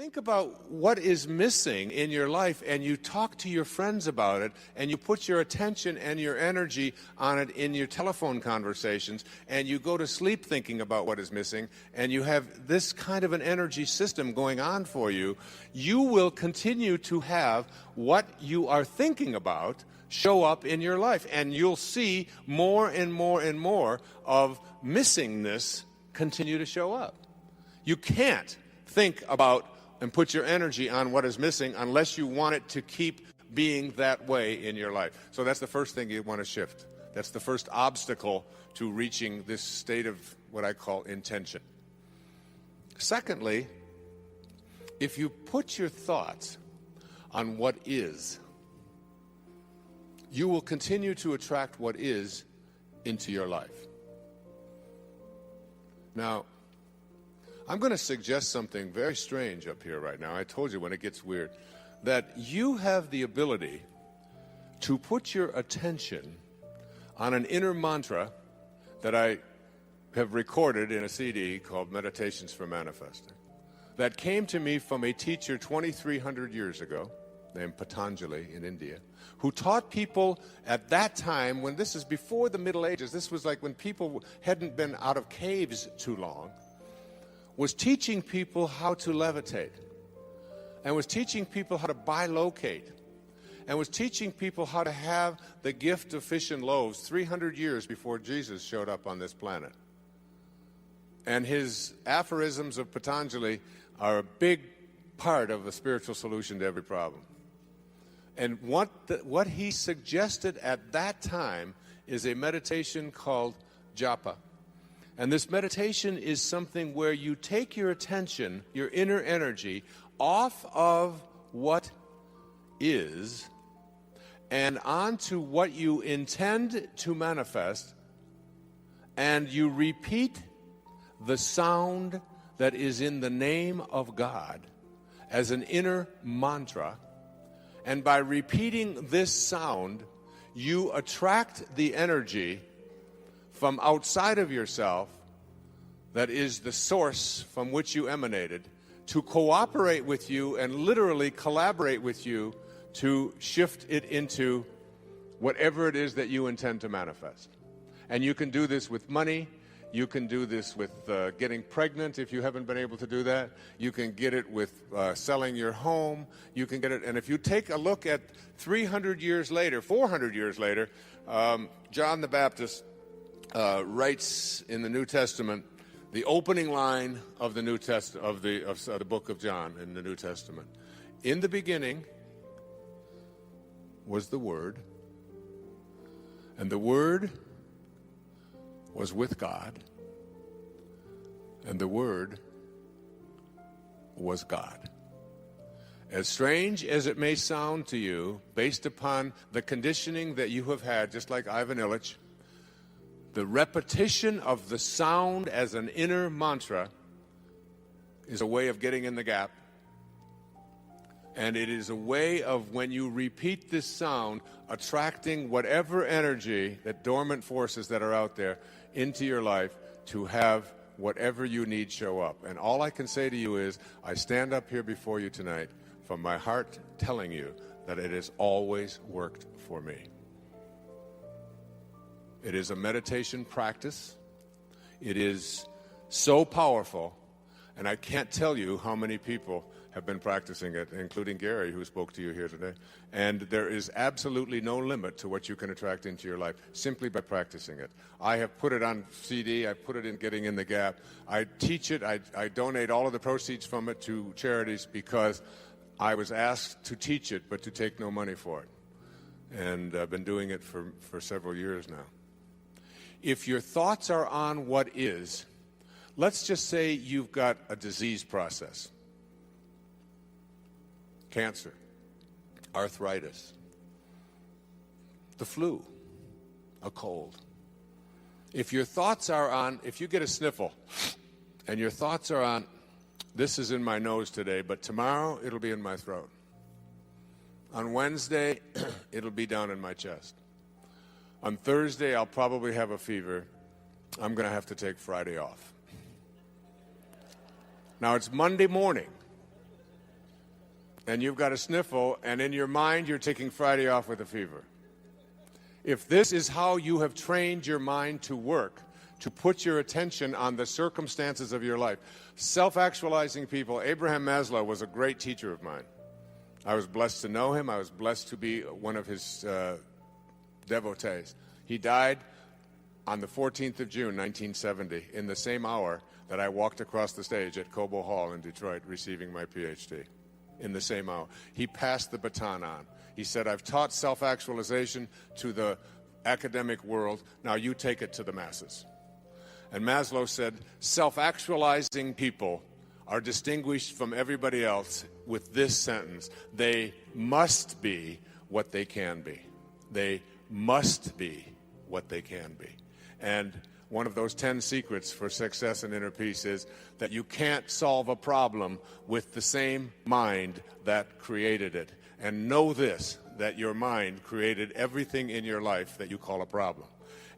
think about what is missing in your life and you talk to your friends about it and you put your attention and your energy on it in your telephone conversations and you go to sleep thinking about what is missing and you have this kind of an energy system going on for you, you will continue to have what you are thinking about show up in your life, and you'll see more and more and more of missingness continue to show up. You can't think about and put your energy on what is missing unless you want it to keep being that way in your life. So that's the first thing you want to shift. That's the first obstacle to reaching this state of what I call intention. Secondly, if you put your thoughts on what is, you will continue to attract what is into your life. Now, I'm going to suggest something very strange up here right now. I told you when it gets weird, that you have the ability to put your attention on an inner mantra that I have recorded in a CD called Meditations for Manifesting, that came to me from a teacher 2,300 years ago named Patanjali in India, who taught people at that time, when this is before the Middle Ages, this was like when people hadn't been out of caves too long, was teaching people how to levitate, and was teaching people how to bilocate, and was teaching people how to have the gift of fish and loaves 300 years before Jesus showed up on this planet. And his aphorisms of Patanjali are a big part of the spiritual solution to every problem. And what he suggested at that time is a meditation called japa. And this meditation is something where you take your attention, your inner energy, off of what is and onto what you intend to manifest, and you repeat the sound that is in the name of God as an inner mantra. And by repeating this sound, you attract the energy from outside of yourself, that is the source from which you emanated, to cooperate with you and literally collaborate with you to shift it into whatever it is that you intend to manifest. And you can do this with money. You can do this with getting pregnant if you haven't been able to do that. You can get it with selling your home. You can get it, and if you take a look at 300 years later, 400 years later, John the Baptist writes in the New Testament the opening line of the of the book of John in the New Testament. In the beginning was the Word, and the Word was with God, and the Word was God. As strange as it may sound to you, based upon the conditioning that you have had, just like Ivan Illich, the repetition of the sound as an inner mantra is a way of getting in the gap. And it is a way of, when you repeat this sound, attracting whatever energy, that dormant forces that are out there, into your life to have whatever you need show up. And all I can say to you is, I stand up here before you tonight from my heart telling you that it has always worked for me. It is a meditation practice. It is so powerful, and I can't tell you how many people have been practicing it, including Gary, who spoke to you here today. And there is absolutely no limit to what you can attract into your life simply by practicing it. I have put it on CD. I put it in Getting in the Gap. I teach it. I donate all of the proceeds from it to charities because I was asked to teach it, but to take no money for it. And I've been doing it for several years now. If your thoughts are on what is, let's just say you've got a disease process. Cancer, arthritis, the flu, a cold. If your thoughts are on, if you get a sniffle and your thoughts are on, this is in my nose today, but tomorrow it'll be in my throat. On Wednesday, it'll be down in my chest. On Thursday, I'll probably have a fever. I'm going to have to take Friday off. Now, it's Monday morning, and you've got a sniffle, and in your mind you're taking Friday off with a fever. If this is how you have trained your mind to work, to put your attention on the circumstances of your life, self-actualizing people, Abraham Maslow was a great teacher of mine. I was blessed to know him. I was blessed to be one of his devotees. He died on the 14th of June, 1970, in the same hour that I walked across the stage at Cobo Hall in Detroit receiving my PhD. In the same hour. He passed the baton on. He said, I've taught self-actualization to the academic world. Now you take it to the masses. And Maslow said, self-actualizing people are distinguished from everybody else with this sentence: they must be what they can be. They must be what they can be. And one of those 10 secrets for success and inner peace is that you can't solve a problem with the same mind that created it. And know this, that your mind created everything in your life that you call a problem.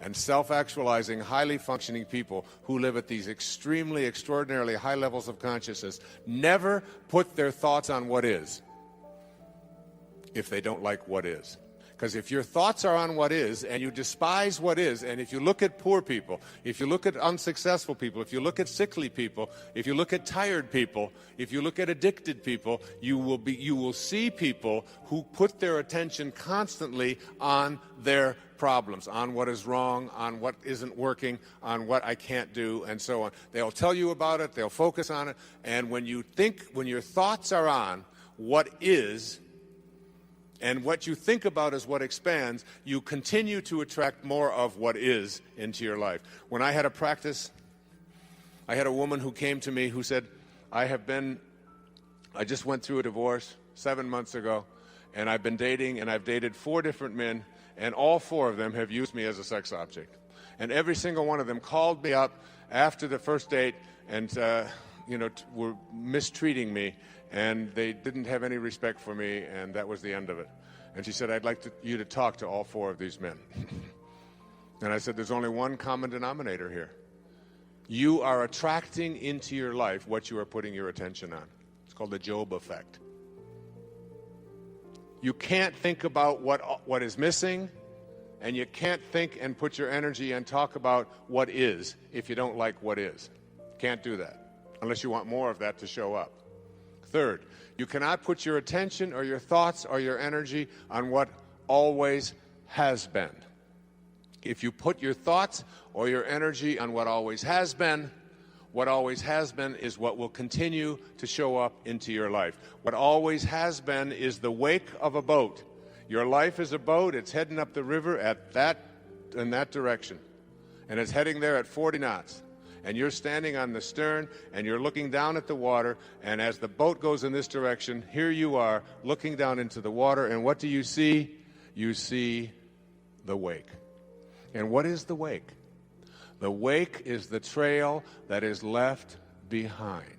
And self-actualizing, highly functioning people who live at these extremely, extraordinarily high levels of consciousness never put their thoughts on what is if they don't like what is. Because if your thoughts are on what is, and you despise what is, and if you look at poor people, if you look at unsuccessful people, if you look at sickly people, if you look at tired people, if you look at addicted people, you will see people who put their attention constantly on their problems, on what is wrong, on what isn't working, on what I can't do, and so on. They'll tell you about it, they'll focus on it, and when your thoughts are on what is, and what you think about is what expands, you continue to attract more of what is into your life. When I had a practice, I had a woman who came to me who said, I just went through a divorce 7 months ago, and I've been dating, and I've dated 4 different men, and all 4 of them have used me as a sex object. And every single one of them called me up after the first date and were mistreating me, and they didn't have any respect for me, and that was the end of it. And she said, I'd like you to talk to all 4 of these men. And I said, there's only one common denominator here. You are attracting into your life what you are putting your attention on. It's called the Job effect. You can't think about what is missing, and you can't think and put your energy and talk about what is if you don't like what is. Can't do that unless you want more of that to show up. Third, you cannot put your attention or your thoughts or your energy on what always has been. If you put your thoughts or your energy on what always has been is what will continue to show up into your life. What always has been is the wake of a boat. Your life is a boat. It's heading up the river in that direction. And it's heading there at 40 knots. And you're standing on the stern, and you're looking down at the water, and as the boat goes in this direction, here you are looking down into the water, and what do you see? You see the wake. And what is the wake? The wake is the trail that is left behind.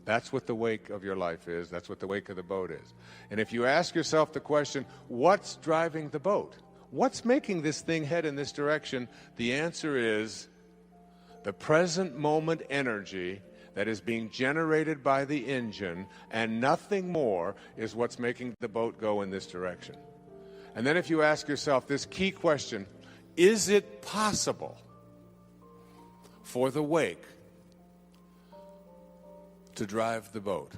That's what the wake of your life is. That's what the wake of the boat is. And if you ask yourself the question, what's driving the boat? What's making this thing head in this direction? The answer is the present moment energy that is being generated by the engine, and nothing more is what's making the boat go in this direction. And then if you ask yourself this key question, is it possible for the wake to drive the boat?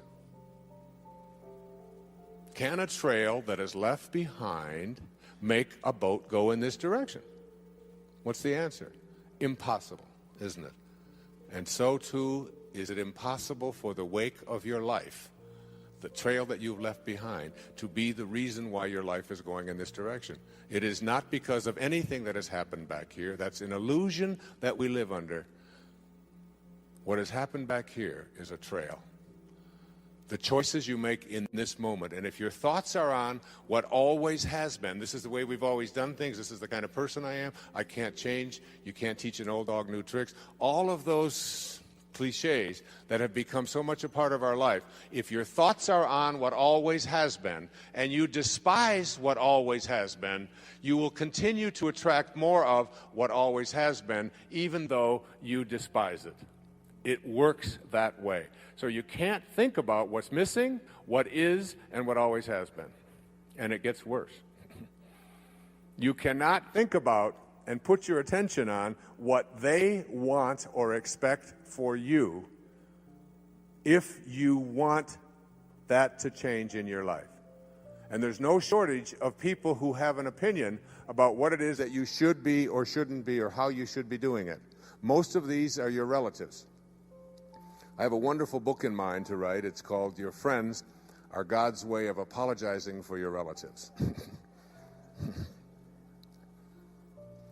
Can a trail that is left behind make a boat go in this direction? What's the answer? Impossible, isn't it? And so too is it impossible for the wake of your life, the trail that you've left behind, to be the reason why your life is going in this direction. It is not because of anything that has happened back here. That's an illusion that we live under. What has happened back here is a trail. The choices you make in this moment. And if your thoughts are on what always has been, this is the way we've always done things, this is the kind of person I am, I can't change, you can't teach an old dog new tricks, all of those cliches that have become so much a part of our life, if your thoughts are on what always has been, and you despise what always has been, you will continue to attract more of what always has been, even though you despise it. It works that way. So you can't think about what's missing, what is, and what always has been. And it gets worse. You cannot think about and put your attention on what they want or expect for you if you want that to change in your life. And there's no shortage of people who have an opinion about what it is that you should be or shouldn't be or how you should be doing it. Most of these are your relatives. I have a wonderful book in mind to write. It's called Your Friends Are God's Way of Apologizing for Your Relatives.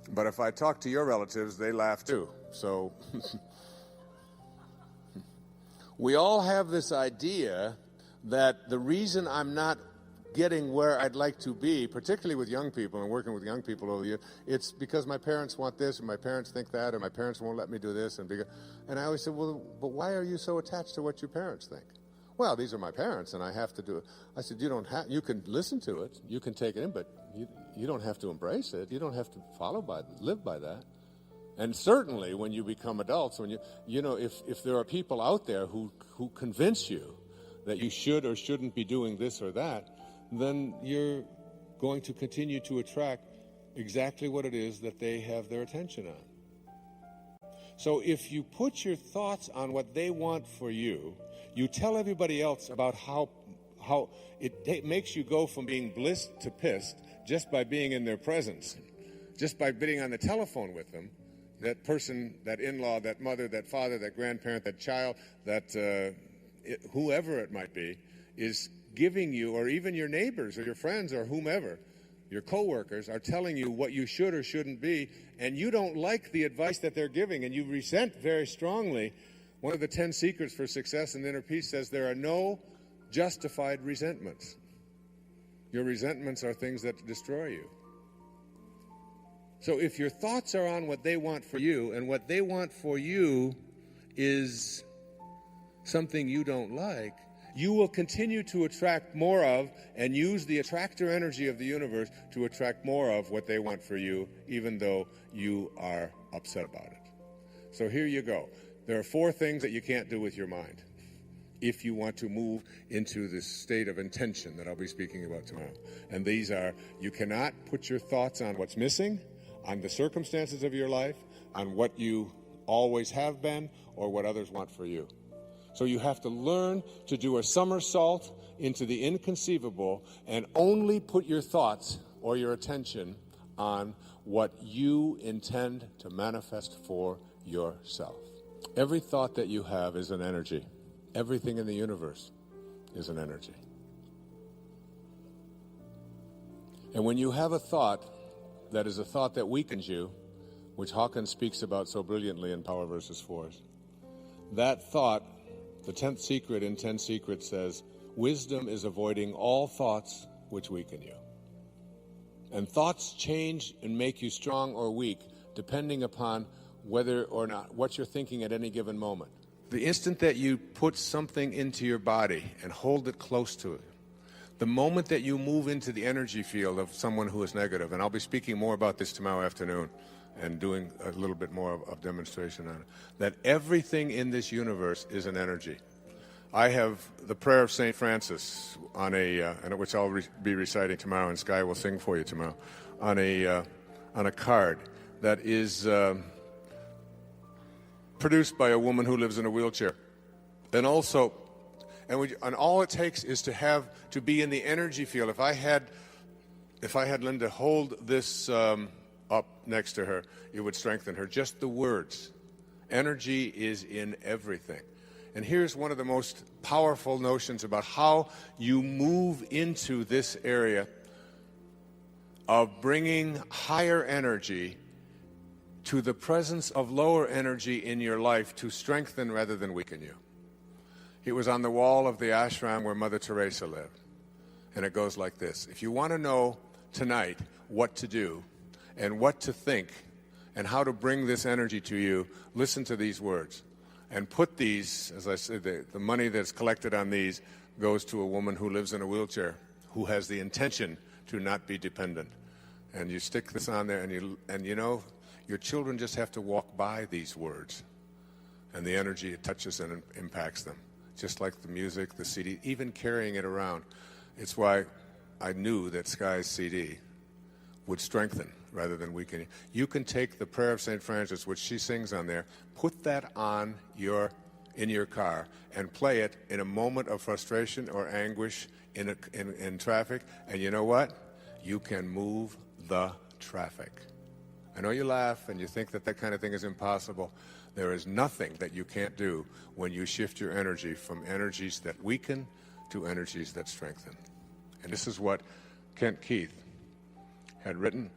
But if I talk to your relatives, they laugh too. So we all have this idea that the reason I'm not getting where I'd like to be, particularly with young people and working with young people over the years, it's because my parents want this, or my parents think that, or my parents won't let me do this. And I always said, well, but why are you so attached to what your parents think? Well, these are my parents, and I have to do it. I said, you can listen to it, you can take it in, but you don't have to embrace it. You don't have to live by that. And certainly when you become adults, when if there are people out there who convince you that you should or shouldn't be doing this or that, then you're going to continue to attract exactly what it is that they have their attention on. So if you put your thoughts on what they want for you, you tell everybody else about how it makes you go from being blissed to pissed just by being in their presence, just by being on the telephone with them. That person, that in-law, that mother, that father, that grandparent, that child, that whoever it might be, is giving you, or even your neighbors or your friends or whomever, your coworkers, are telling you what you should or shouldn't be, and you don't like the advice that they're giving, and you resent very strongly. One of the 10 secrets for success and inner peace says there are no justified resentments. Your resentments are things that destroy you. So if your thoughts are on what they want for you, and what they want for you is something you don't like, you will continue to attract more of and use the attractor energy of the universe to attract more of what they want for you, even though you are upset about it. So here you go. There are 4 things that you can't do with your mind if you want to move into this state of intention that I'll be speaking about tomorrow. And these are: you cannot put your thoughts on what's missing, on the circumstances of your life, on what you always have been, or what others want for you. So you have to learn to do a somersault into the inconceivable and only put your thoughts or your attention on what you intend to manifest for yourself. Every thought that you have is an energy. Everything in the universe is an energy. And when you have a thought that is a thought that weakens you, which Hawkins speaks about so brilliantly in Power versus Force, that thought, the 10th secret in 10 Secrets says, wisdom is avoiding all thoughts which weaken you. And thoughts change and make you strong or weak depending upon whether or not what you're thinking at any given moment. The instant that you put something into your body and hold it close to it, the moment that you move into the energy field of someone who is negative, and I'll be speaking more about this tomorrow afternoon and doing a little bit more of demonstration on it, that everything in this universe is an energy. I have the prayer of St. Francis on which I'll be reciting tomorrow, and Sky will sing for you tomorrow, on a card that is produced by a woman who lives in a wheelchair. And also, and all it takes is to be in the energy field. If I had Linda hold this up next to her, it would strengthen her. Just the words. Energy is in everything. And here's one of the most powerful notions about how you move into this area of bringing higher energy to the presence of lower energy in your life to strengthen rather than weaken you. It was on the wall of the ashram where Mother Teresa lived. And it goes like this. If you want to know tonight what to do and what to think and how to bring this energy to you, listen to these words. And put these, as I said, the money that's collected on these goes to a woman who lives in a wheelchair, who has the intention to not be dependent. And you stick this on there, and you know, your children just have to walk by these words. and the energy it touches and impacts them. Just like the music, the CD, even carrying it around. It's why I knew that Sky's CD would strengthen rather than weaken. You can take the Prayer of St. Francis, which she sings on there, put that on in your car and play it in a moment of frustration or anguish in traffic, and you know what? You can move the traffic. I know you laugh and you think that that kind of thing is impossible. There is nothing that you can't do when you shift your energy from energies that weaken to energies that strengthen. And this is what Kent Keith had written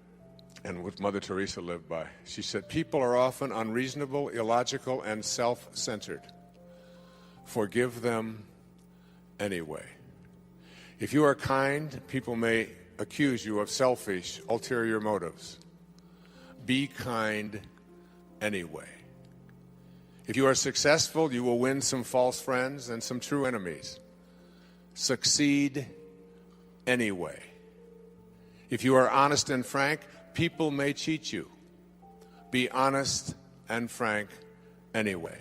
and what Mother Teresa lived by. She said, people are often unreasonable, illogical, and self-centered. Forgive them anyway. If you are kind, people may accuse you of selfish, ulterior motives. Be kind anyway. If you are successful, you will win some false friends and some true enemies. Succeed anyway. If you are honest and frank, people may cheat you. Be honest and frank anyway.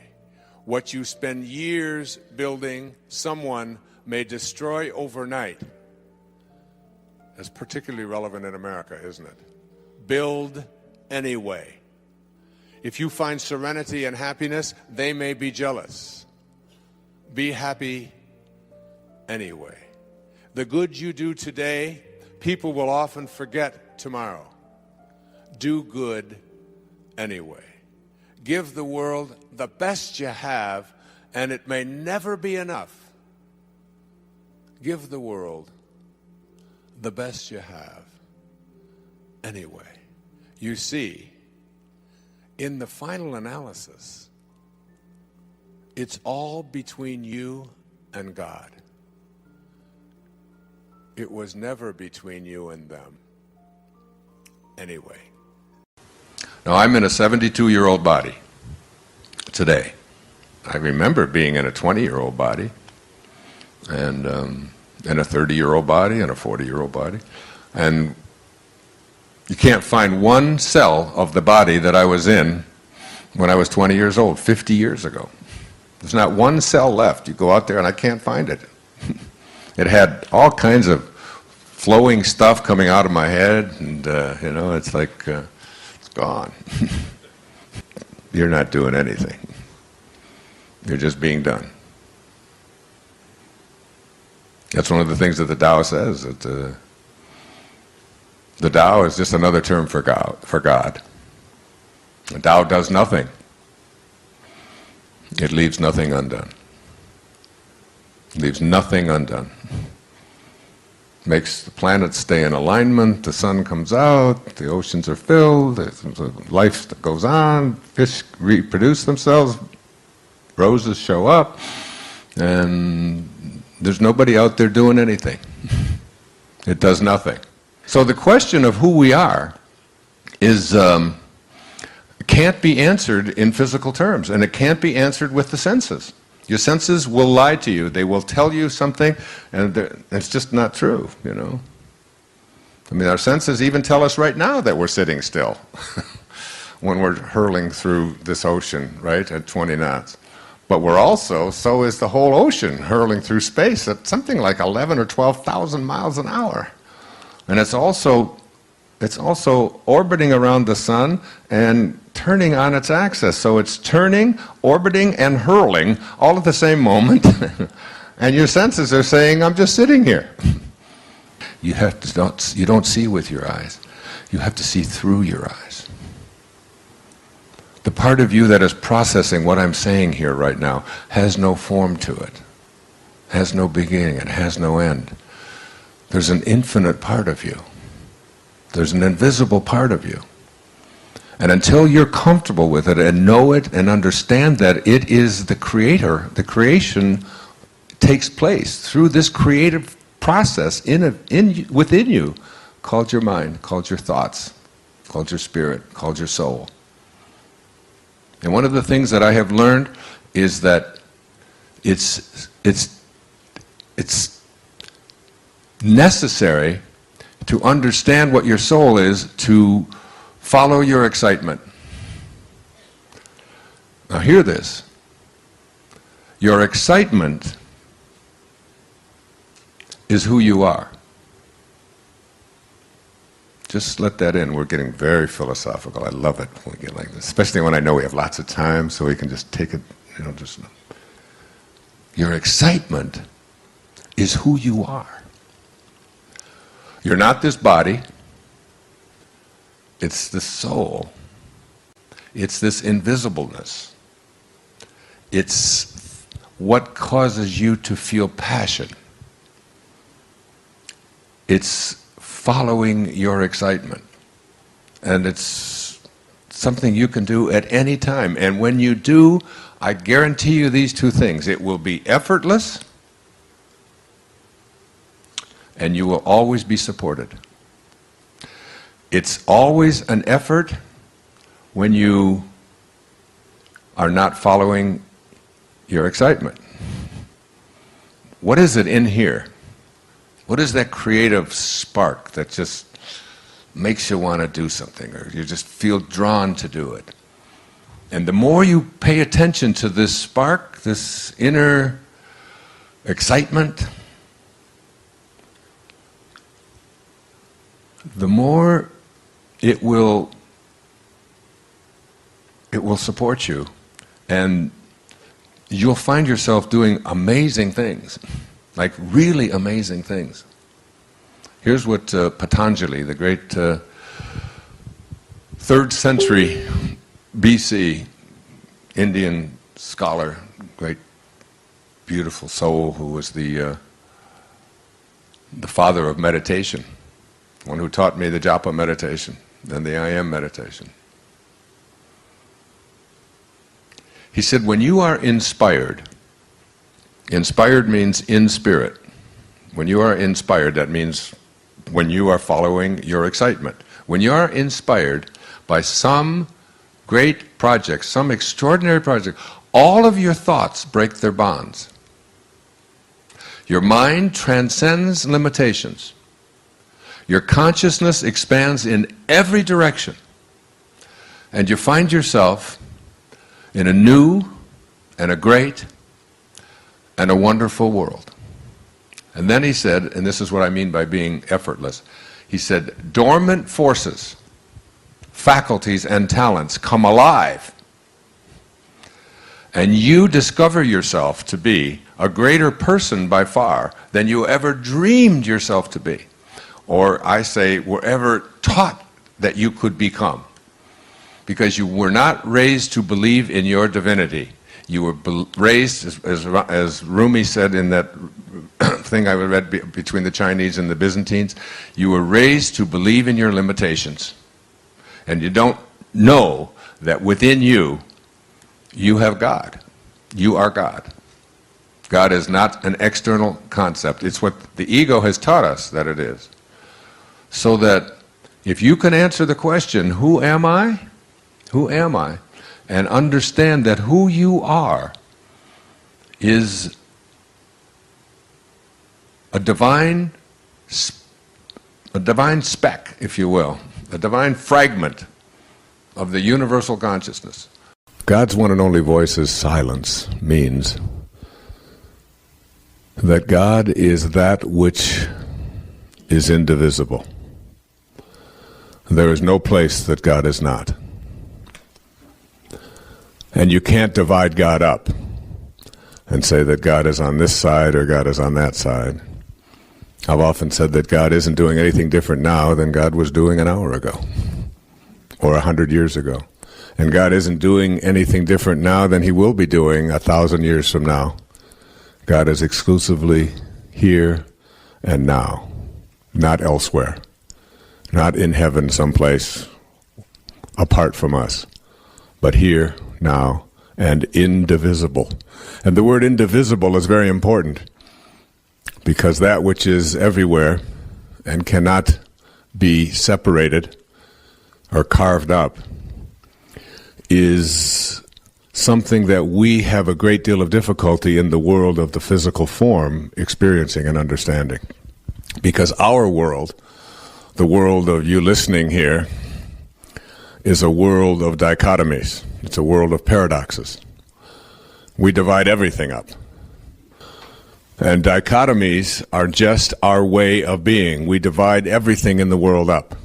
What you spend years building, someone may destroy overnight. That's particularly relevant in America, isn't it? Build anyway. If you find serenity and happiness, they may be jealous. Be happy anyway. The good you do today, people will often forget tomorrow. Do good anyway. Give the world the best you have, and it may never be enough. Give the world the best you have anyway. You see, in the final analysis, it's all between you and God. It was never between you and them anyway. Now, I'm in a 72-year-old body today. I remember being in a 20-year-old body, and a 30-year-old body, and a 40-year-old body. And you can't find one cell of the body that I was in when I was 20 years old, 50 years ago. There's not one cell left. You go out there and I can't find it. It had all kinds of flowing stuff coming out of my head, and it's like it's gone. You're not doing anything. You're just being done. That's one of the things that the Tao says, that the Tao is just another term for God. The Tao does nothing. It leaves nothing undone. It leaves nothing undone. Makes the planets stay in alignment, the sun comes out, the oceans are filled, life goes on, fish reproduce themselves, roses show up, and there's nobody out there doing anything. It does nothing. So the question of who we are is can't be answered in physical terms, and it can't be answered with the senses. Your senses will lie to you. They will tell you something, and it's just not true, I mean, our senses even tell us right now that we're sitting still when we're hurling through this ocean, right, at 20 knots. But we're also, so is the whole ocean hurling through space at something like 11 or 12,000 miles an hour. And it's also orbiting around the sun and turning on its axis. So it's turning, orbiting, and hurling all at the same moment. And your senses are saying, I'm just sitting here. You don't see with your eyes. You have to see through your eyes. The part of you that is processing what I'm saying here right now has no form to it, has no beginning, it has no end. There's an infinite part of you. There's an invisible part of you. And until you're comfortable with it and know it and understand that it is the creator, the creation takes place through this creative process within you, called your mind, called your thoughts, called your spirit, called your soul. And one of the things that I have learned is that it's necessary to understand what your soul is to follow your excitement. Now hear this. Your excitement is who you are. Just let that in. We're getting very philosophical. I love it when we get like this, especially when I know we have lots of time, so we can just take it, just... Your excitement is who you are. You're not this body. It's the soul. It's this invisibleness. It's what causes you to feel passion. It's following your excitement. And it's something you can do at any time. And when you do, I guarantee you these two things. It will be effortless, and you will always be supported. It's always an effort when you are not following your excitement. What is it in here? What is that creative spark that just makes you want to do something, or you just feel drawn to do it? And the more you pay attention to this spark, this inner excitement, the more it will support you, and you'll find yourself doing amazing things, like really amazing things. Here's what Patanjali, the great 3rd century BC Indian scholar, great beautiful soul, who was the father of meditation, one who taught me the japa meditation and the I am meditation. He said, when you are inspired means in spirit. When you are inspired, that means when you are following your excitement. When you are inspired by some great project, some extraordinary project, all of your thoughts break their bonds. Your mind transcends limitations. Your consciousness expands in every direction. And you find yourself in a new and a great and a wonderful world. And then he said, and this is what I mean by being effortless, he said, dormant forces, faculties and talents come alive, and you discover yourself to be a greater person by far than you ever dreamed yourself to be, or I say were ever taught that you could become, because you were not raised to believe in your divinity. You were raised, as Rumi said in that thing I read between the Chinese and the Byzantines, you were raised to believe in your limitations. And you don't know that within you, you have God. You are God. God is not an external concept. It's what the ego has taught us that it is. So that if you can answer the question, who am I? Who am I? And understand that who you are is a divine speck, if you will, a divine fragment of the universal consciousness. God's one and only voice's silence means that God is that which is indivisible. There is no place that God is not. And you can't divide God up and say that God is on this side or God is on that side. I've often said that God isn't doing anything different now than God was doing an hour ago or 100 years ago. And God isn't doing anything different now than he will be doing 1,000 years from now. God is exclusively here and now, not elsewhere, not in heaven someplace apart from us, but here, now, and indivisible. And the word indivisible is very important, because that which is everywhere and cannot be separated or carved up is something that we have a great deal of difficulty in the world of the physical form experiencing and understanding. Because our world, the world of you listening here, is a world of dichotomies. It's a world of paradoxes. We divide everything up. And dichotomies are just our way of being. We divide everything in the world up.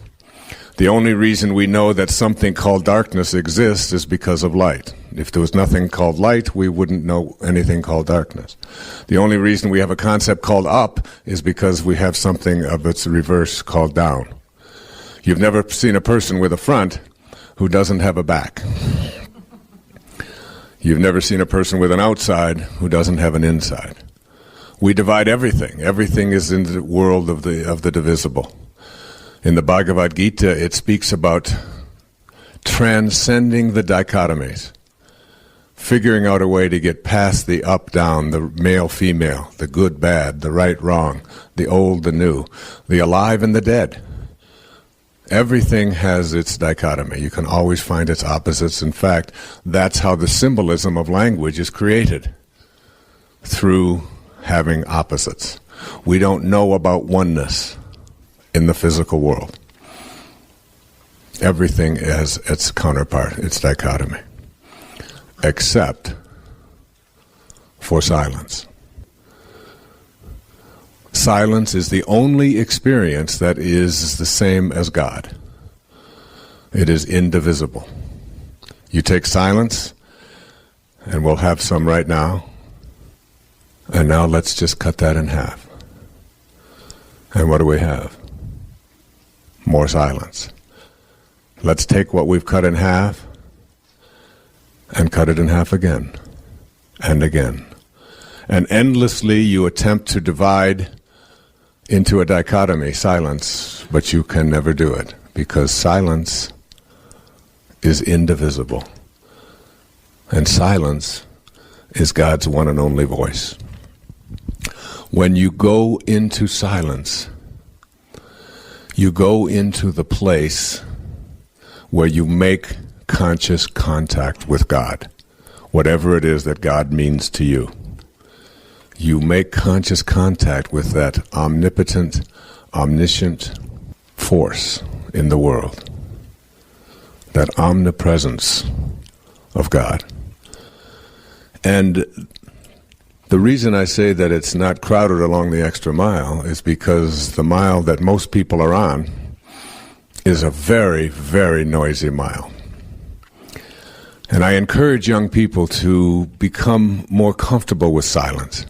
The only reason we know that something called darkness exists is because of light. If there was nothing called light, we wouldn't know anything called darkness. The only reason we have a concept called up is because we have something of its reverse called down. You've never seen a person with a front who doesn't have a back. You've never seen a person with an outside who doesn't have an inside. We divide everything. Everything is in the world of the divisible. In the Bhagavad Gita, it speaks about transcending the dichotomies, figuring out a way to get past the up-down, the male-female, the good-bad, the right-wrong, the old, the new, the alive and the dead. Everything has its dichotomy. You can always find its opposites. In fact, that's how the symbolism of language is created, through having opposites. We don't know about oneness in the physical world. Everything has its counterpart, its dichotomy, except for silence. Silence is the only experience that is the same as God. It is indivisible. You take silence, and we'll have some right now, and now let's just cut that in half. And what do we have? More silence. Let's take what we've cut in half and cut it in half again and again. And endlessly you attempt to divide into a dichotomy, silence, but you can never do it, because silence is indivisible. And silence is God's one and only voice. When you go into silence, you go into the place where you make conscious contact with God, whatever it is that God means to you. You make conscious contact with that omnipotent, omniscient force in the world, that omnipresence of God. And the reason I say that it's not crowded along the extra mile is because the mile that most people are on is a very, very noisy mile. And I encourage young people to become more comfortable with silence.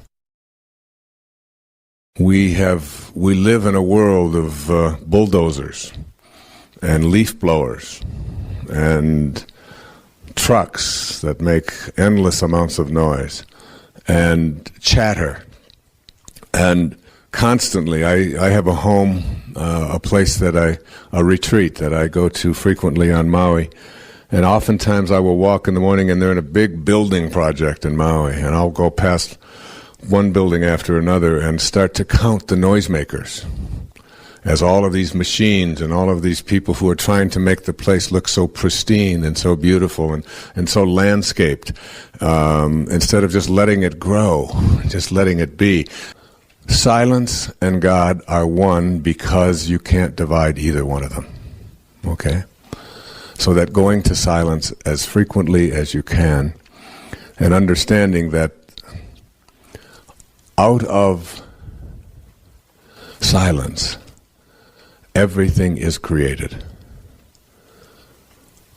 We live in a world of bulldozers and leaf blowers and trucks that make endless amounts of noise and chatter. And constantly, I have a home, a place a retreat that I go to frequently on Maui. And oftentimes I will walk in the morning and they're in a big building project in Maui. And I'll go past one building after another and start to count the noisemakers, as all of these machines and all of these people who are trying to make the place look so pristine and so beautiful and so landscaped, instead of just letting it grow, just letting it be. Silence and God are one because you can't divide either one of them, okay? So that going to silence as frequently as you can and understanding that out of silence, everything is created.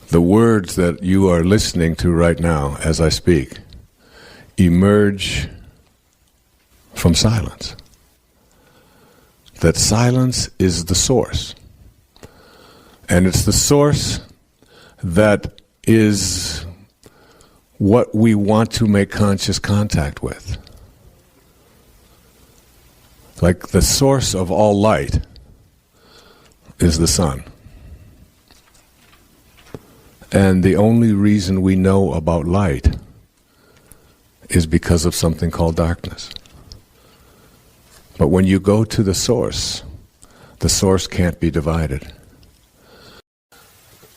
The words that you are listening to right now as I speak emerge from silence. That silence is the source. And it's the source that is what we want to make conscious contact with. Like the source of all light is the sun. And the only reason we know about light is because of something called darkness. But when you go to the source can't be divided.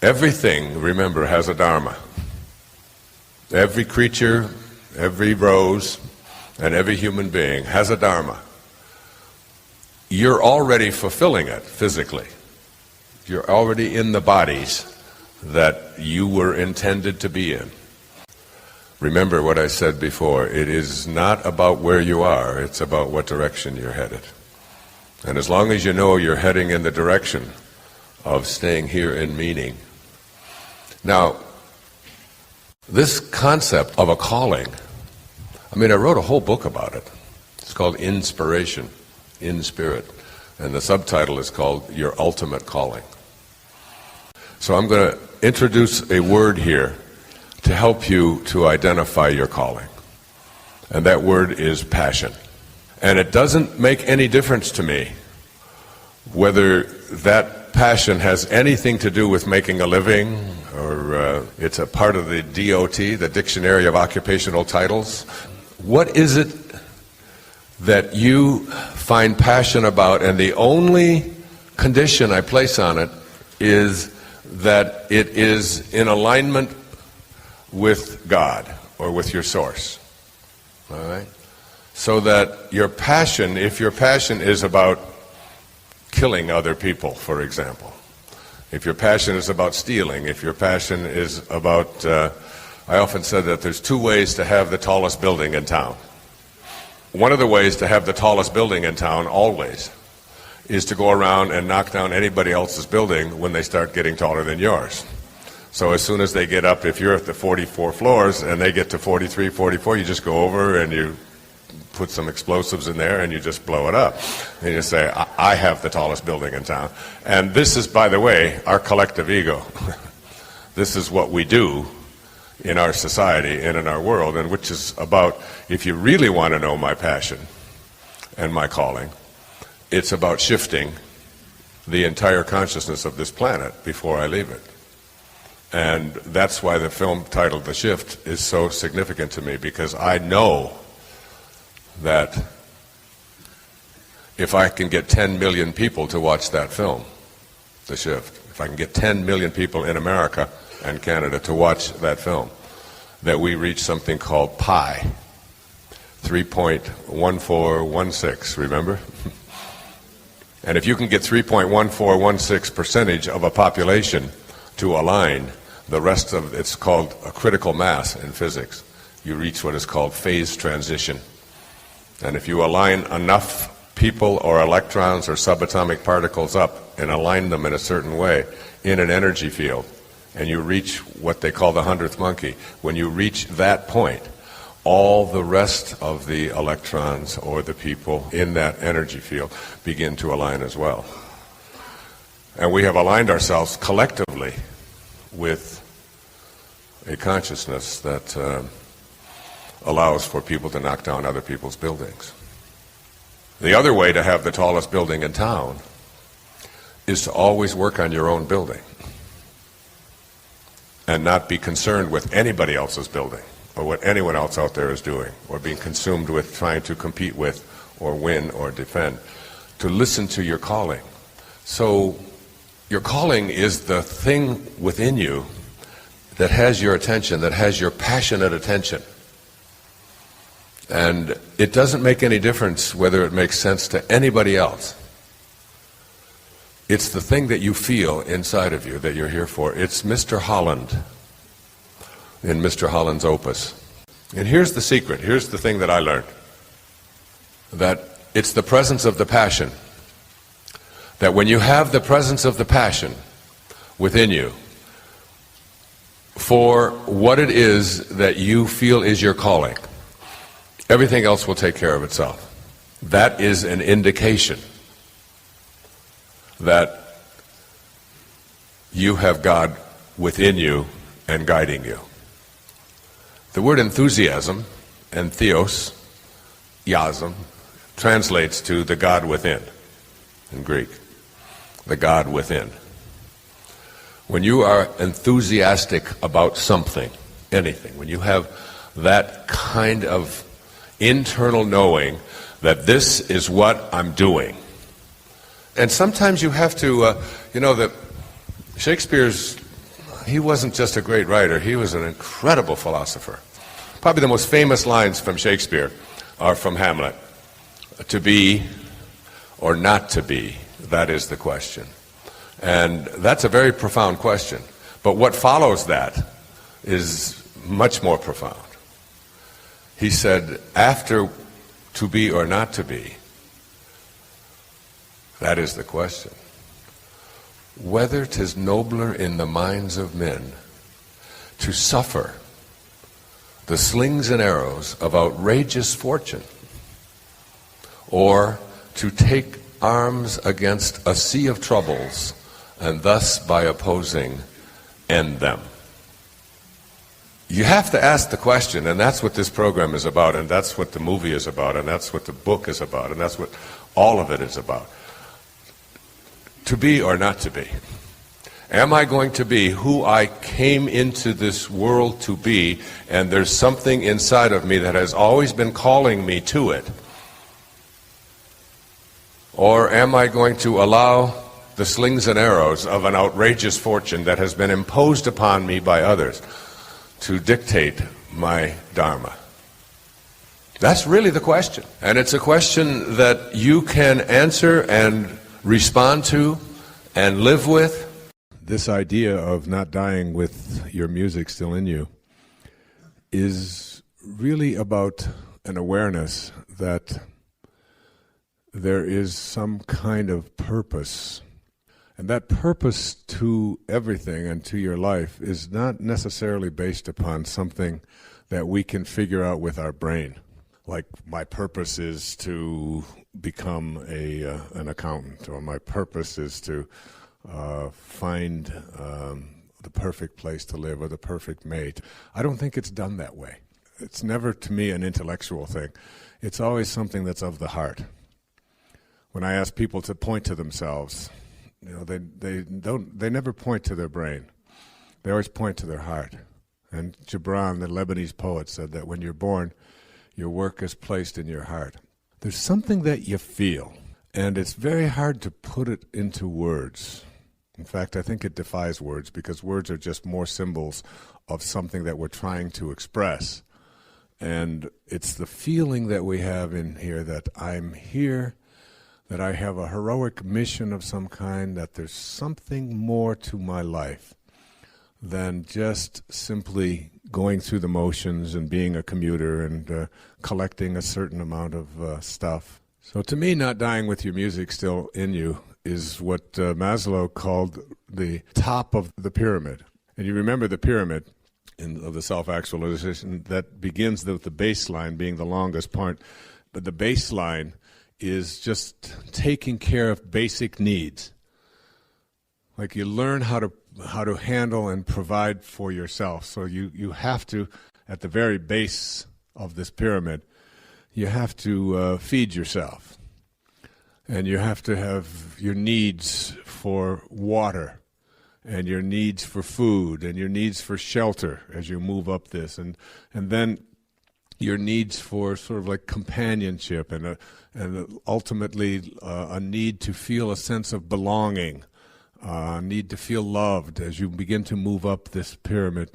Everything, remember, has a dharma. Every creature, every rose, and every human being has a dharma. You're already fulfilling it physically. You're already in the bodies that you were intended to be in. Remember what I said before. It is not about where you are. It's about what direction you're headed. And as long as you know you're heading in the direction of staying here in meaning. Now, this concept of a calling, I wrote a whole book about it. It's called Inspiration, in Spirit. And the subtitle is called Your Ultimate Calling. So I'm going to introduce a word here to help you to identify your calling. And that word is passion. And it doesn't make any difference to me whether that passion has anything to do with making a living, or it's a part of the DOT, the Dictionary of Occupational Titles. What is it that you find passion about? And the only condition I place on it is that it is in alignment with God or with your source. All right? So that your passion, if your passion is about killing other people, for example, if your passion is about stealing, if your passion is about, I often said that there's two ways to have the tallest building in town. One of the ways to have the tallest building in town, always, is to go around and knock down anybody else's building when they start getting taller than yours. So as soon as they get up, if you're at the 44 floors and they get to 43, 44, you just go over and you put some explosives in there and you just blow it up. And you say, I have the tallest building in town. And this is, by the way, our collective ego. This is what we do in our society and in our world, and which is about, if you really want to know my passion and my calling, it's about shifting the entire consciousness of this planet before I leave it. And that's why the film titled The Shift is so significant to me, because I know that if I can get 10 million people to watch that film, The Shift, if I can get 10 million people in America and Canada to watch that film, that we reach something called pi, 3.1416, remember? And if you can get 3.1416% of a population to align, the rest of it's called a critical mass in physics. You reach what is called phase transition. And if you align enough people or electrons or subatomic particles up and align them in a certain way in an energy field, and you reach what they call the 100th monkey, when you reach that point, all the rest of the electrons or the people in that energy field begin to align as well. And we have aligned ourselves collectively with a consciousness that allows for people to knock down other people's buildings. The other way to have the tallest building in town is to always work on your own building and not be concerned with anybody else's building or what anyone else out there is doing, or being consumed with trying to compete with or win or defend. To listen to your calling. So your calling is the thing within you that has your attention, that has your passionate attention. And it doesn't make any difference whether it makes sense to anybody else. It's the thing that you feel inside of you that you're here for. It's Mr. Holland in Mr. Holland's opus. And here's the secret. Here's the thing that I learned. That it's the presence of the passion. That when you have the presence of the passion within you for what it is that you feel is your calling, everything else will take care of itself. That is an indication that you have God within you and guiding you. The word enthusiasm, and theos, iasm, translates to the God within in Greek. The God within. When you are enthusiastic about something, anything, when you have that kind of internal knowing that this is what I'm doing. And sometimes you have to, that Shakespeare's, he wasn't just a great writer, he was an incredible philosopher. Probably the most famous lines from Shakespeare are from Hamlet. To be or not to be, that is the question. And that's a very profound question. But what follows that is much more profound. He said, after to be or not to be, that is the question. Whether 'tis nobler in the minds of men to suffer the slings and arrows of outrageous fortune, or to take arms against a sea of troubles, and thus by opposing end them. You have to ask the question, and that's what this program is about, and that's what the movie is about, and that's what the book is about, and that's what all of it is about. To be or not to be. Am I going to be who I came into this world to be, and there's something inside of me that has always been calling me to it? Or am I going to allow the slings and arrows of an outrageous fortune that has been imposed upon me by others to dictate my dharma? That's really the question. And it's a question that you can answer and respond to and live with. This idea of not dying with your music still in you is really about an awareness that there is some kind of purpose. And that purpose to everything and to your life is not necessarily based upon something that we can figure out with our brain. Like, my purpose is to become an accountant, or my purpose is to find the perfect place to live or the perfect mate. I don't think it's done that way. It's never, to me, an intellectual thing. It's always something that's of the heart. When I ask people to point to themselves, you know, they never point to their brain. They always point to their heart. And Gibran, the Lebanese poet, said that when you're born, your work is placed in your heart. There's something that you feel, and it's very hard to put it into words. In fact, I think it defies words, because words are just more symbols of something that we're trying to express. And it's the feeling that we have in here that I'm here, that I have a heroic mission of some kind, that there's something more to my life than just simply going through the motions and being a commuter and collecting a certain amount of stuff. So to me, not dying with your music still in you is what Maslow called the top of the pyramid. And you remember the pyramid of the self-actualization that begins with the baseline being the longest part, but the baseline is just taking care of basic needs. Like, you learn how to handle and provide for yourself. So you have to, at the very base of this pyramid, you have to feed yourself. And you have to have your needs for water, and your needs for food, and your needs for shelter as you move up this, and then your needs for sort of like companionship, and ultimately a need to feel a sense of belonging, need to feel loved as you begin to move up this pyramid,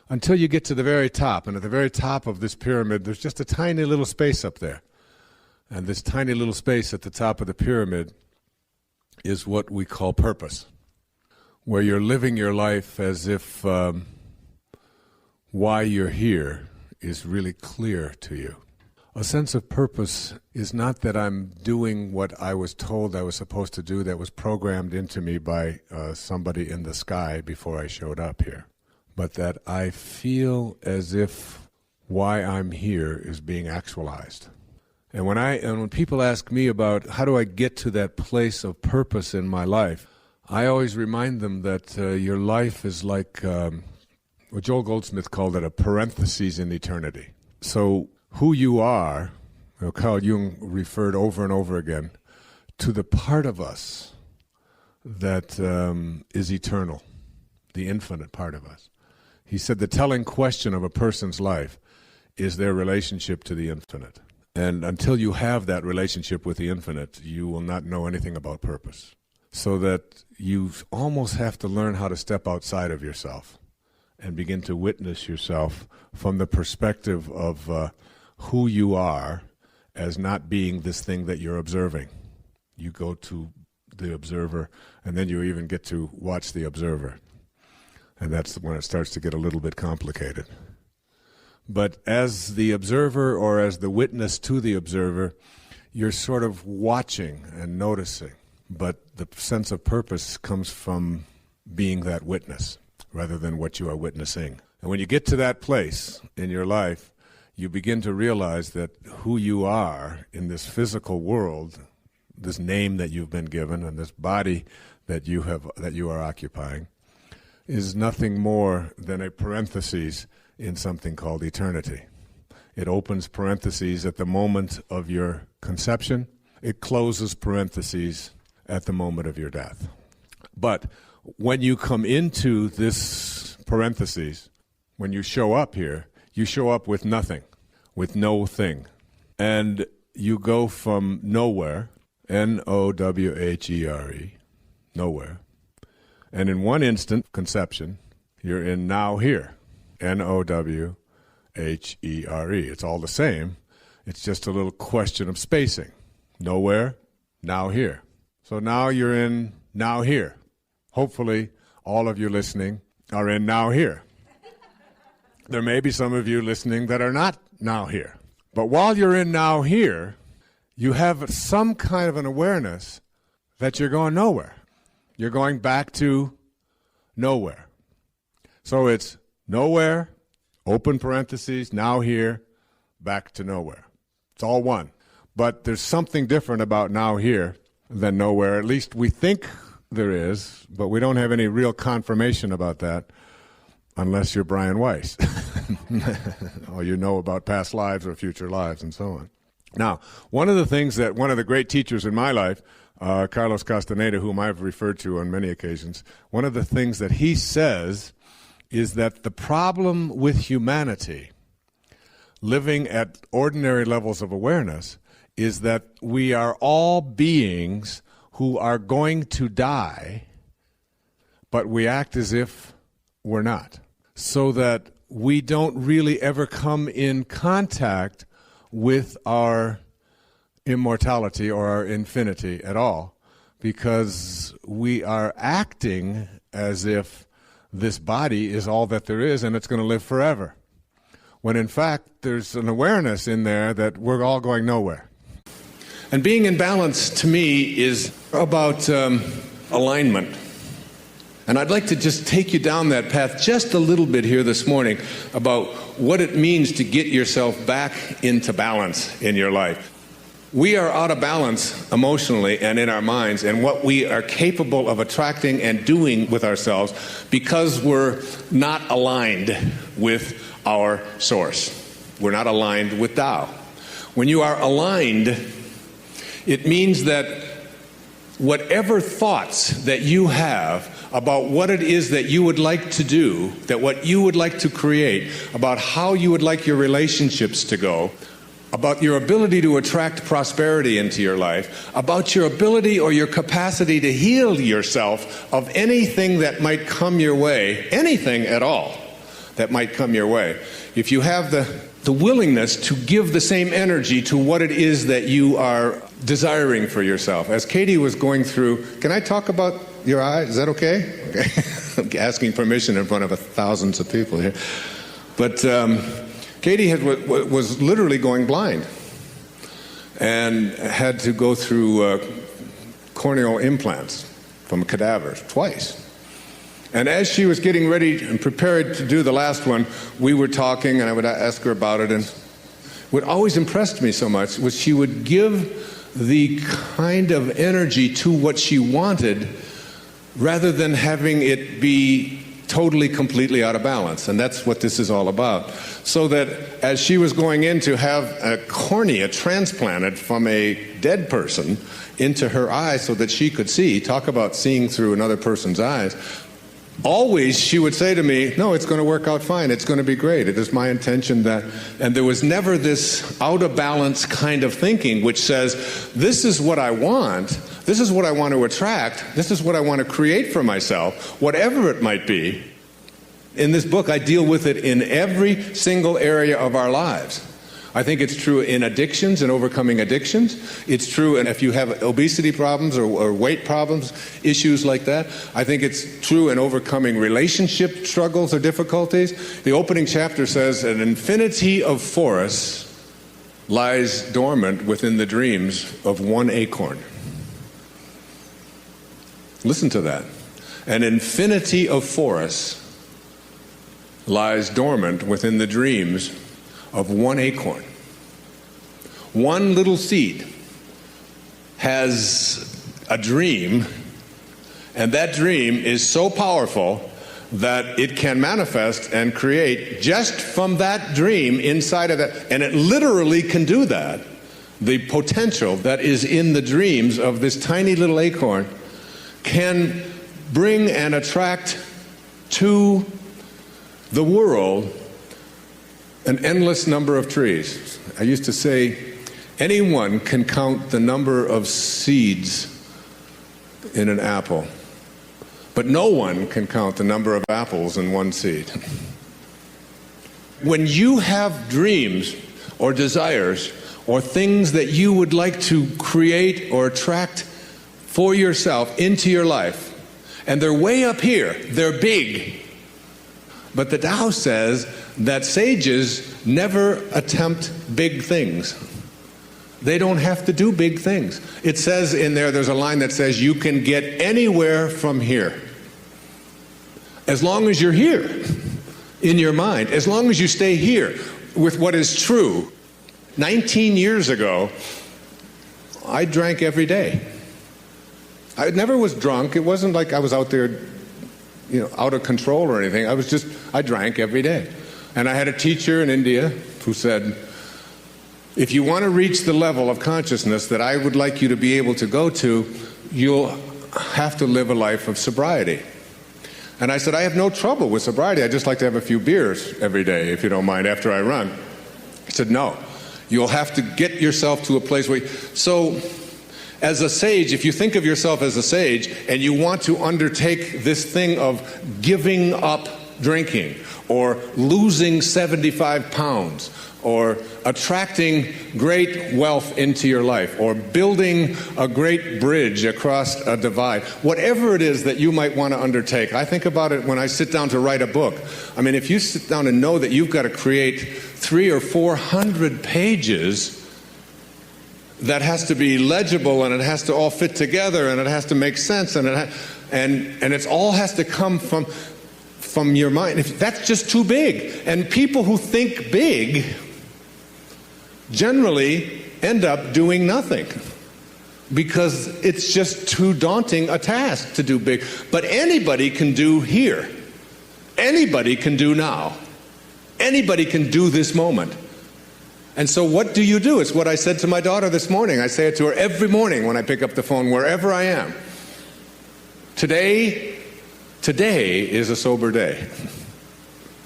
until you get to the very top. And at the very top of this pyramid, there's just a tiny little space up there. And this tiny little space at the top of the pyramid is what we call purpose, where you're living your life as if why you're here is really clear to you. A sense of purpose is not that I'm doing what I was told I was supposed to do, that was programmed into me by somebody in the sky before I showed up here, but that I feel as if why I'm here is being actualized. And when people ask me about how do I get to that place of purpose in my life, I always remind them that your life is like what Joel Goldsmith called it, a parenthesis in eternity. So who you are, Carl Jung referred over and over again to the part of us that is eternal, the infinite part of us. He said the telling question of a person's life is their relationship to the infinite. And until you have that relationship with the infinite, you will not know anything about purpose. So that you almost have to learn how to step outside of yourself and begin to witness yourself from the perspective of who you are as not being this thing that you're observing. You go to the observer, and then you even get to watch the observer. And that's when it starts to get a little bit complicated. But as the observer or as the witness to the observer, you're sort of watching and noticing. But the sense of purpose comes from being that witness rather than what you are witnessing. And when you get to that place in your life, you begin to realize that who you are in this physical world, this name that you've been given and this body that you are occupying, is nothing more than a parenthesis in something called eternity. It opens parentheses at the moment of your conception. It closes parentheses at the moment of your death. But when you come into this parentheses, when you show up here, you show up with nothing, with no thing. And you go from nowhere, N-O-W-H-E-R-E, nowhere. And in one instant, conception, you're in now here, N-O-W-H-E-R-E. It's all the same. It's just a little question of spacing. Nowhere, now here. So now you're in now here. Hopefully, all of you listening are in now here. There may be some of you listening that are not now here. But while you're in now here, you have some kind of an awareness that you're going nowhere. You're going back to nowhere. So it's nowhere, open parentheses, now here, back to nowhere. It's all one. But there's something different about now here than nowhere. At least we think there is, but we don't have any real confirmation about that unless you're Brian Weiss. Or you know about past lives or future lives and so on. Now, one of the great teachers in my life, Carlos Castaneda, whom I've referred to on many occasions, one of the things that he says is that the problem with humanity living at ordinary levels of awareness is that we are all beings who are going to die, but we act as if we're not. So that we don't really ever come in contact with our immortality or our infinity at all, because we are acting as if this body is all that there is and it's going to live forever. When in fact, there's an awareness in there that we're all going nowhere. And being in balance, to me, is about alignment. And I'd like to just take you down that path just a little bit here this morning about what it means to get yourself back into balance in your life. We are out of balance emotionally and in our minds and what we are capable of attracting and doing with ourselves because we're not aligned with our source. We're not aligned with Tao. When you are aligned, it means that whatever thoughts that you have about what it is that you would like to do, that what you would like to create, about how you would like your relationships to go, about your ability to attract prosperity into your life, about your ability or your capacity to heal yourself of anything that might come your way, anything at all that might come your way. If you have the willingness to give the same energy to what it is that you are desiring for yourself. As Katie was going through, can I talk about your eye? Is that okay? Okay. I'm asking permission in front of thousands of people here. But Katie was literally going blind and had to go through corneal implants from cadavers twice. And as she was getting ready and prepared to do the last one, we were talking, and I would ask her about it. And what always impressed me so much was she would give the kind of energy to what she wanted rather than having it be totally, completely out of balance. And that's what this is all about. So that as she was going in to have a cornea transplanted from a dead person into her eye so that she could see, talk about seeing through another person's eyes, always she would say to me, no, it's going to work out fine. It's going to be great. It is my intention that... And there was never this out of balance kind of thinking which says, this is what I want. This is what I want to attract. This is what I want to create for myself, whatever it might be. In this book, I deal with it in every single area of our lives. I think it's true in addictions and overcoming addictions. It's true and if you have obesity problems or weight problems, issues like that. I think it's true in overcoming relationship struggles or difficulties. The opening chapter says an infinity of forests lies dormant within the dreams of one acorn. Listen to that. An infinity of forests lies dormant within the dreams of one acorn. One little seed has a dream, and that dream is so powerful that it can manifest and create just from that dream inside of that, and it literally can do that. The potential that is in the dreams of this tiny little acorn can bring and attract to the world an endless number of trees. I used to say, anyone can count the number of seeds in an apple, but no one can count the number of apples in one seed. When you have dreams or desires or things that you would like to create or attract for yourself into your life, and they're way up here, they're big, but the Tao says that sages never attempt big things. They don't have to do big things. It says in there's a line that says you can get anywhere from here. As long as you're here in your mind, as long as you stay here with what is true. 19 years ago, I drank every day. I never was drunk. It wasn't like I was out there, out of control or anything. I drank every day. And I had a teacher in India who said, if you want to reach the level of consciousness that I would like you to be able to go to, you'll have to live a life of sobriety. And I said, I have no trouble with sobriety. I just like to have a few beers every day, if you don't mind, after I run. He said, no, you'll have to get yourself to a place where so as a sage, if you think of yourself as a sage and you want to undertake this thing of giving up drinking or losing 75 pounds or attracting great wealth into your life or building a great bridge across a divide, whatever it is that you might want to undertake. I think about it when I sit down to write a book. I mean, if you sit down and know that you've got to create 300 or 400 pages that has to be legible and it has to all fit together and it has to make sense and it all has to come from your mind. If that's just too big. And people who think big generally end up doing nothing because it's just too daunting a task to do big. But anybody can do here. Anybody can do now. Anybody can do this moment. And so what do you do? It's what I said to my daughter this morning. I say it to her every morning when I pick up the phone, wherever I am. Today is a sober day.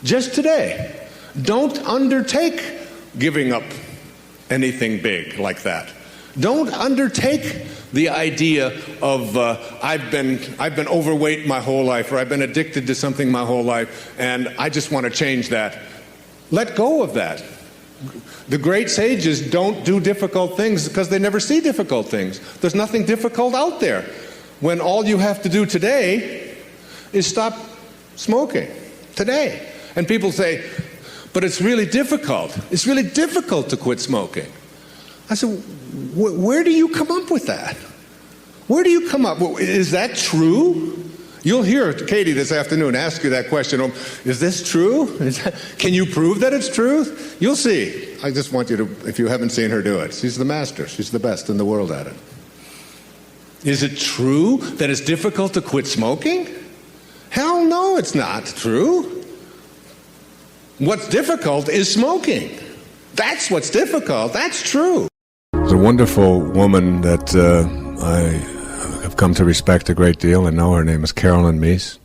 Just today. Don't undertake giving up anything big like that. Don't undertake the idea of I've been overweight my whole life, or I've been addicted to something my whole life, and I just want to change that. Let go of that. The great sages don't do difficult things because they never see difficult things. There's nothing difficult out there when all you have to do today is stop smoking. Today. And people say, but it's really difficult. It's really difficult to quit smoking. I said, where do you come up with that? Where do you come up? Is that true? You'll hear Katie this afternoon ask you that question. Is this true? Can you prove that it's true? You'll see. I just want you to, if you haven't seen her do it. She's the master. She's the best in the world at it. Is it true that it's difficult to quit smoking? Hell no, it's not true. What's difficult is smoking. That's what's difficult. That's true. There's a wonderful woman that I've come to respect a great deal and know. Her name is Carolyn Meese.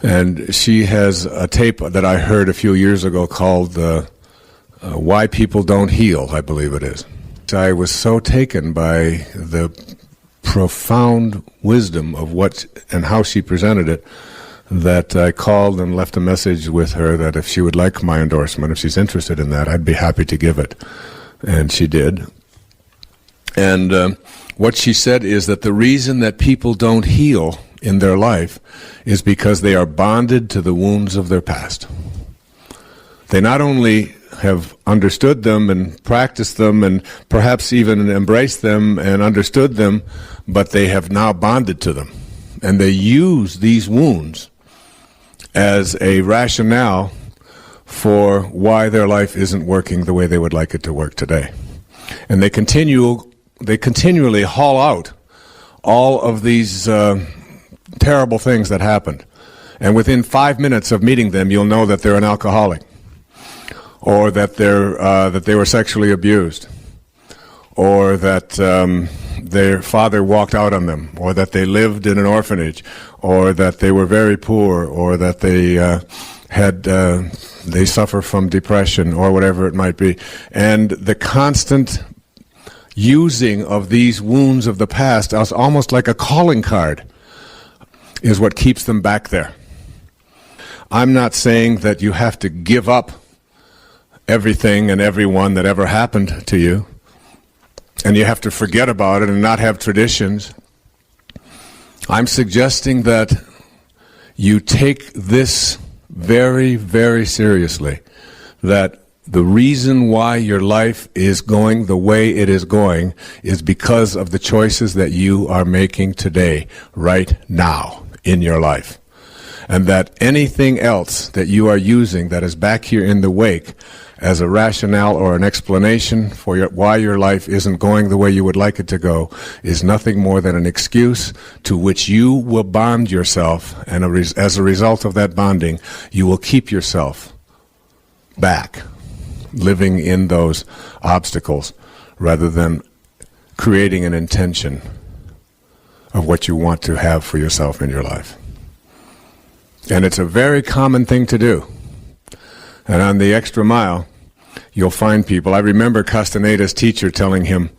And she has a tape that I heard a few years ago called Why People Don't Heal, I believe it is. I was so taken by the profound wisdom of what and how she presented it that I called and left a message with her that if she would like my endorsement, if she's interested in that, I'd be happy to give it. And she did. And what she said is that the reason that people don't heal in their life is because they are bonded to the wounds of their past. They not only have understood them and practiced them and perhaps even embraced them and understood them, but they have now bonded to them. And they use these wounds as a rationale for why their life isn't working the way they would like it to work today. And they continually haul out all of these terrible things that happened. And within 5 minutes of meeting them, you'll know that they're an alcoholic, or that they were sexually abused, or that their father walked out on them, or that they lived in an orphanage, or that they were very poor, or that they suffer from depression, or whatever it might be. And the constant using of these wounds of the past as almost like a calling card is what keeps them back there. I'm not saying that you have to give up everything and everyone that ever happened to you, and you have to forget about it and not have traditions. I'm suggesting that you take this very, very seriously, that the reason why your life is going the way it is going is because of the choices that you are making today, right now in your life. And that anything else that you are using that is back here in the wake as a rationale or an explanation for why your life isn't going the way you would like it to go is nothing more than an excuse to which you will bond yourself, and as a result of that bonding, you will keep yourself back, living in those obstacles, rather than creating an intention of what you want to have for yourself in your life. And it's a very common thing to do. And on the extra mile, you'll find people. I remember Castaneda's teacher telling him,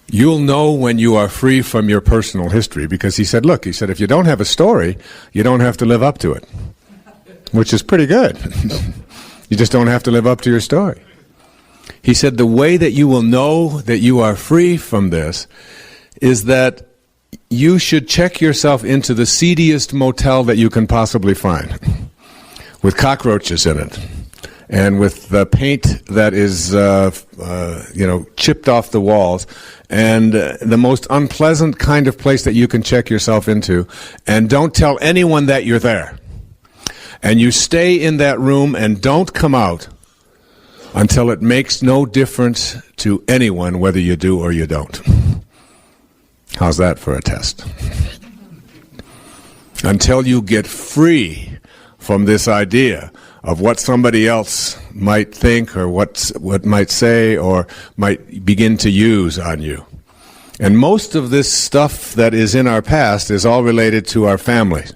you'll know when you are free from your personal history, because he said, look, if you don't have a story, you don't have to live up to it, which is pretty good. You just don't have to live up to your story. He said the way that you will know that you are free from this is that you should check yourself into the seediest motel that you can possibly find, with cockroaches in it, and with the paint that is, chipped off the walls, and the most unpleasant kind of place that you can check yourself into, and don't tell anyone that you're there. And you stay in that room and don't come out until it makes no difference to anyone whether you do or you don't. How's that for a test? Until you get free from this idea of what somebody else might think or what might say or might begin to use on you. And most of this stuff that is in our past is all related to our families.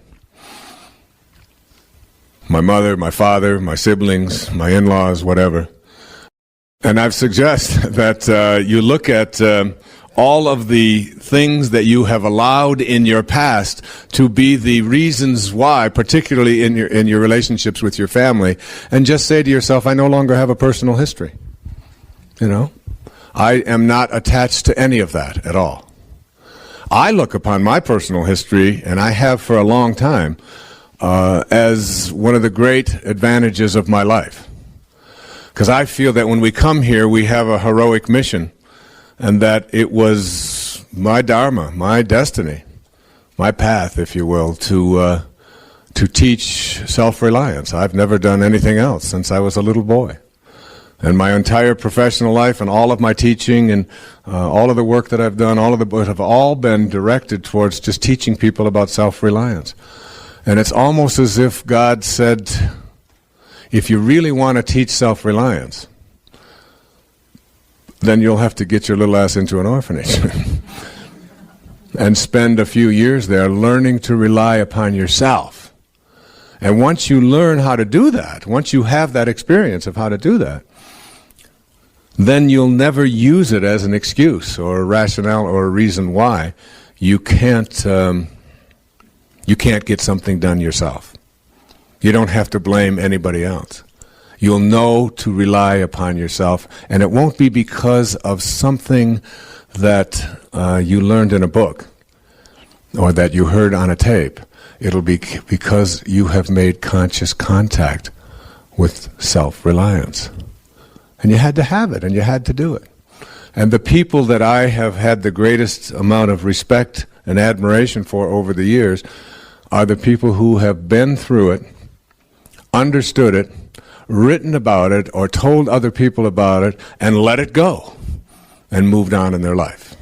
My mother, my father, my siblings, my in-laws, whatever. And I've suggested that you look at all of the things that you have allowed in your past to be the reasons why, particularly in your relationships with your family, and just say to yourself, I no longer have a personal history. You know? I am not attached to any of that at all. I look upon my personal history, and I have for a long time, as one of the great advantages of my life. Because I feel that when we come here, we have a heroic mission, and that it was my dharma, my destiny, my path, if you will, to teach self-reliance. I've never done anything else since I was a little boy. And my entire professional life and all of my teaching and all of the work that I've done, all of the books have all been directed towards just teaching people about self-reliance. And it's almost as if God said, if you really want to teach self-reliance, then you'll have to get your little ass into an orphanage and spend a few years there learning to rely upon yourself. And once you learn how to do that, once you have that experience of how to do that, then you'll never use it as an excuse or a rationale or a reason why you can't You can't get something done yourself. You don't have to blame anybody else. You'll know to rely upon yourself, and it won't be because of something that you learned in a book or that you heard on a tape. It'll be because you have made conscious contact with self-reliance. And you had to have it, and you had to do it. And the people that I have had the greatest amount of respect and admiration for over the years are the people who have been through it, understood it, written about it, or told other people about it, and let it go, and moved on in their life.